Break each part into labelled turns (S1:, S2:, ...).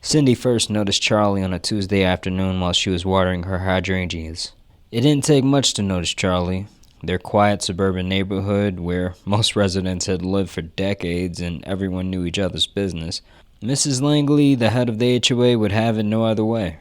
S1: Cindy first noticed Charlie on a Tuesday afternoon while she was watering her hydrangeas. It didn't take much to notice Charlie. Their quiet suburban neighborhood, where most residents had lived for decades and everyone knew each other's business. Mrs. Langley, the head of the HOA, would have it no other way.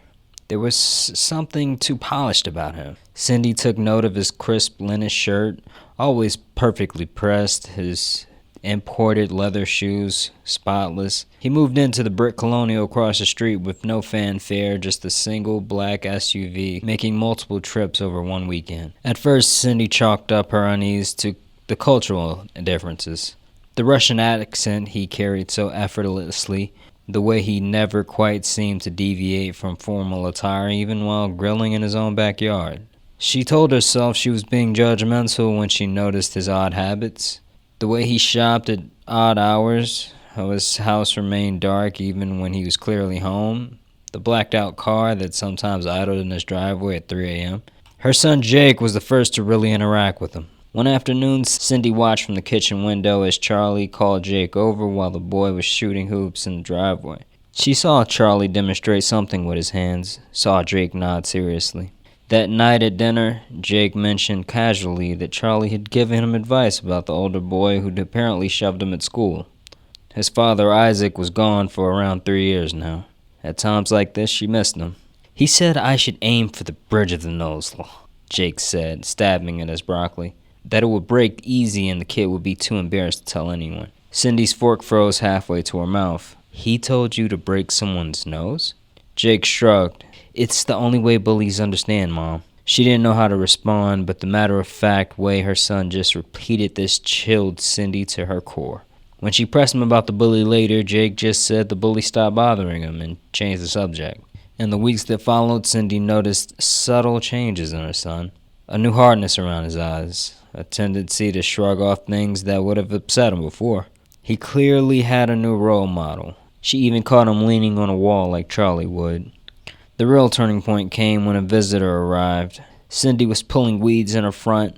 S1: There was something too polished about him. Cindy took note of his crisp linen shirt, always perfectly pressed, his imported leather shoes, spotless. He moved into the brick colonial across the street with no fanfare, just a single black SUV, making multiple trips over one weekend. At first, Cindy chalked up her unease to the cultural differences. The Russian accent he carried so effortlessly, the way he never quite seemed to deviate from formal attire even while grilling in his own backyard. She told herself she was being judgmental when she noticed his odd habits. The way he shopped at odd hours, how his house remained dark even when he was clearly home, the blacked-out car that sometimes idled in his driveway at 3 a.m. Her son Jake was the first to really interact with him. One afternoon, Cindy watched from the kitchen window as Charlie called Jake over while the boy was shooting hoops in the driveway. She saw Charlie demonstrate something with his hands, saw Jake nod seriously. That night at dinner, Jake mentioned casually that Charlie had given him advice about the older boy who'd apparently shoved him at school. His father, Isaac, was gone for around 3 years now. At times like this, she missed him. He said I should aim for the bridge of the nose, Jake said, stabbing at his broccoli. That it would break easy and the kid would be too embarrassed to tell anyone. Cindy's fork froze halfway to her mouth. He told you to break someone's nose? Jake shrugged. It's the only way bullies understand, Mom. She didn't know how to respond, but the matter-of-fact way her son just repeated this chilled Cindy to her core. When she pressed him about the bully later, Jake just said the bully stopped bothering him and changed the subject. In the weeks that followed, Cindy noticed subtle changes in her son. A new hardness around his eyes, a tendency to shrug off things that would have upset him before. He clearly had a new role model. She even caught him leaning on a wall like Charlie would. The real turning point came when a visitor arrived. Cindy was pulling weeds in her front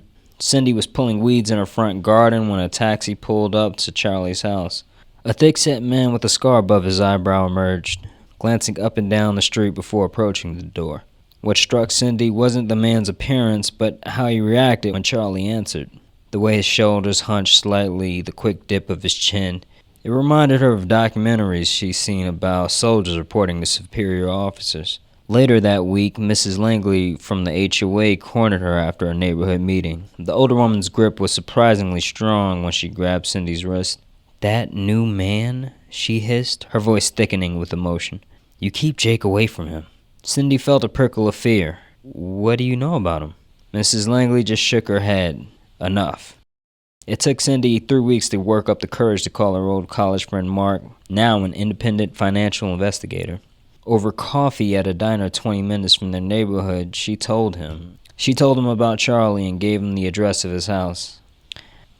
S1: garden when a taxi pulled up to Charlie's house. A thick-set man with a scar above his eyebrow emerged, glancing up and down the street before approaching the door. What struck Cindy wasn't the man's appearance, but how he reacted when Charlie answered. The way his shoulders hunched slightly, the quick dip of his chin. It reminded her of documentaries she's seen about soldiers reporting to superior officers. Later that week, Mrs. Langley from the HOA cornered her after a neighborhood meeting. The older woman's grip was surprisingly strong when she grabbed Cindy's wrist. "That new man?" she hissed, her voice thickening with emotion. "You keep Jake away from him." Cindy felt a prickle of fear. "What do you know about him?" Mrs. Langley just shook her head. Enough. It took Cindy 3 weeks to work up the courage to call her old college friend Mark, now an independent financial investigator. Over coffee at a diner 20 minutes from their neighborhood, she told him about Charlie and gave him the address of his house.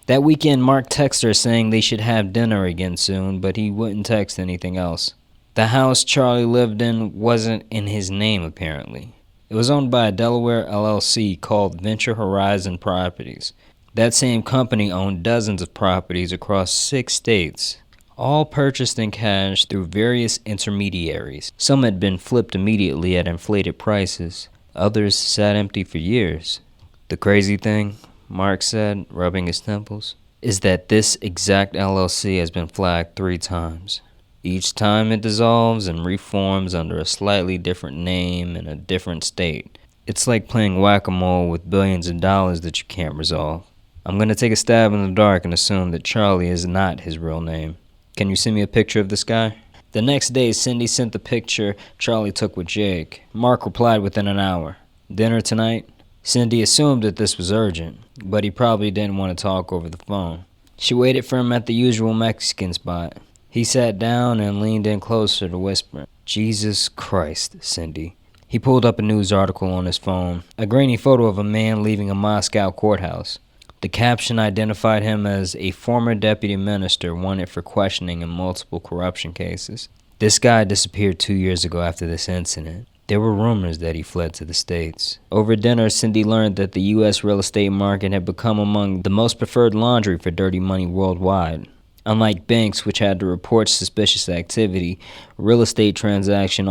S1: That weekend, Mark texted her saying they should have dinner again soon, but he wouldn't text anything else. The house Charlie lived in wasn't in his name, apparently. It was owned by a Delaware LLC called Venture Horizon Properties. That same company owned dozens of properties across 6 states, all purchased in cash through various intermediaries. Some had been flipped immediately at inflated prices. Others sat empty for years. The crazy thing, Mark said, rubbing his temples, is that this exact LLC has been flagged 3 times. Each time it dissolves and reforms under a slightly different name in a different state. It's like playing whack-a-mole with billions of dollars that you can't resolve. I'm going to take a stab in the dark and assume that Charlie is not his real name. Can you send me a picture of this guy? The next day, Cindy sent the picture Charlie took with Jake. Mark replied within an hour. Dinner tonight? Cindy assumed that this was urgent, but he probably didn't want to talk over the phone. She waited for him at the usual Mexican spot. He sat down and leaned in closer to whisper, "Jesus Christ, Cindy." He pulled up a news article on his phone, a grainy photo of a man leaving a Moscow courthouse. The caption identified him as a former deputy minister wanted for questioning in multiple corruption cases. This guy disappeared 2 years ago after this incident. There were rumors that he fled to the States. Over dinner, Cindy learned that the U.S. real estate market had become among the most preferred laundry for dirty money worldwide. Unlike banks, which had to report suspicious activity, real estate transactions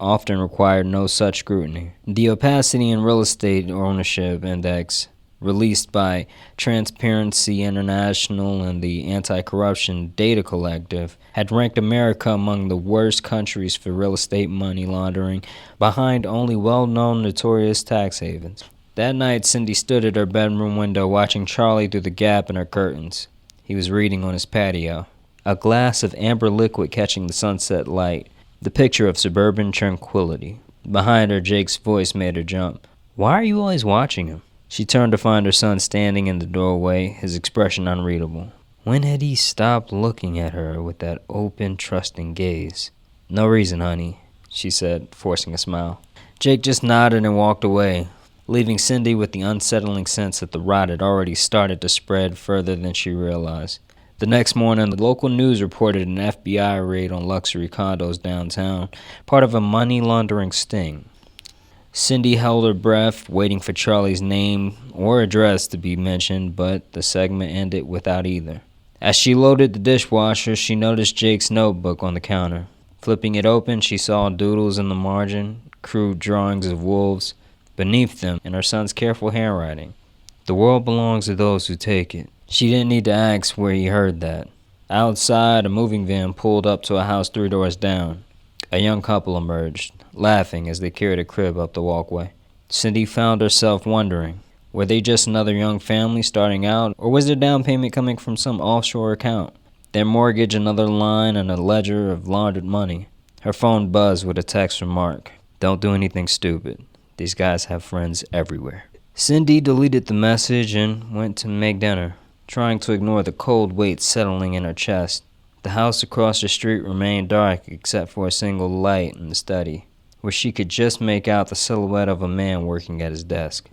S1: often required no such scrutiny. The Opacity and Real Estate Ownership Index, released by Transparency International and the Anti-Corruption Data Collective, had ranked America among the worst countries for real estate money laundering, behind only well-known notorious tax havens. That night, Cindy stood at her bedroom window watching Charlie through the gap in her curtains. He was reading on his patio, a glass of amber liquid catching the sunset light, the picture of suburban tranquility. Behind her, Jake's voice made her jump. "Why are you always watching him?" She turned to find her son standing in the doorway, his expression unreadable. When had he stopped looking at her with that open, trusting gaze? "No reason, honey," she said, forcing a smile. Jake just nodded and walked away, leaving Cindy with the unsettling sense that the rot had already started to spread further than she realized. The next morning, the local news reported an FBI raid on luxury condos downtown, part of a money laundering sting. Cindy held her breath, waiting for Charlie's name or address to be mentioned, but the segment ended without either. As she loaded the dishwasher, she noticed Jake's notebook on the counter. Flipping it open, she saw doodles in the margin, crude drawings of wolves. Beneath them, in her son's careful handwriting, "The world belongs to those who take it." She didn't need to ask where he heard that. Outside, a moving van pulled up to a house 3 doors down. A young couple emerged, laughing as they carried a crib up the walkway. Cindy found herself wondering, were they just another young family starting out, or was their down payment coming from some offshore account? Their mortgage another line and a ledger of laundered money. Her phone buzzed with a text from Mark. "Don't do anything stupid. These guys have friends everywhere." Cindy deleted the message and went to make dinner, trying to ignore the cold weight settling in her chest. The house across the street remained dark except for a single light in the study, where she could just make out the silhouette of a man working at his desk.